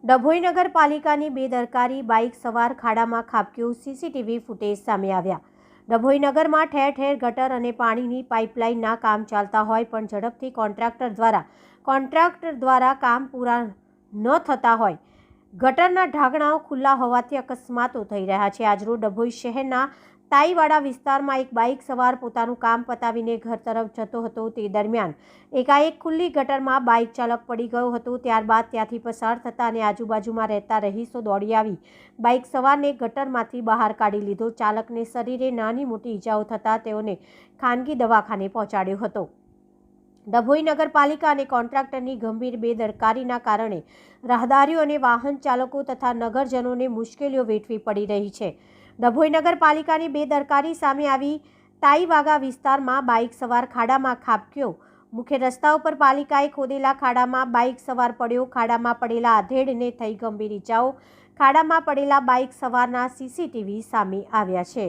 ડભોઈ નગરપાલિકાની બેદરકારી, બાઇક સવાર ખાડામાં ખાબક્યું, સીસીટીવી ફૂટેજ સામે આવ્યા। ડભોઈ નગરમાં ઠેર ઠેર ગટર અને પાણીની પાઇપલાઇનના કામ ચાલતા હોય પણ ઝડપથી કોન્ટ્રાક્ટર દ્વારા કામ પૂરા ન થતા હોય ગટરના ઢાંકણાઓ ખુલ્લા હોવાથી અકસ્માતો થઈ રહ્યા છે। આજરોજ ડભોઈ શહેરના તાઈવાડા વિસ્તારમાં એક બાઇક સવાર પોતાનું કામ પતાવીને ઘર તરફ જતો હતો। તે દરમિયાન એકાએક ખુલ્લી ગટરમાં બાઇક ચાલક પડી ગયો હતો। ત્યારબાદ ત્યાંથી પસાર થતા અને આજુબાજુમાં રહેતા રહીશો દોડી આવી બાઇક સવારને ગટરમાંથી બહાર કાઢી લીધો। ચાલકને શરીરે નાની મોટી ઈજાઓ થતાં તેઓને ખાનગી દવાખાને પહોંચાડ્યો હતો। ડભોઈ નગરપાલિકા અને કોન્ટ્રાક્ટરની ગંભીર બેદરકારીના કારણે રાહદારીઓ અને વાહન ચાલકો તથા નગરજનોને મુશ્કેલીઓ વેઠવી પડી રહી છે। ડભોઈ નગરપાલિકાની બેદરકારી સામે આવી તાઈવાગા વિસ્તારમાં બાઇક સવાર ખાડામાં ખાબક્યો। મુખ્ય રસ્તા ઉપર પાલિકાએ ખોદેલા ખાડામાં બાઇક સવાર પડ્યો। ખાડામાં પડેલા આધેડને થઈ ગંભીર ઈજાઓ। ખાડામાં પડેલા બાઇક સવારના સીસીટીવી સામે આવ્યા છે।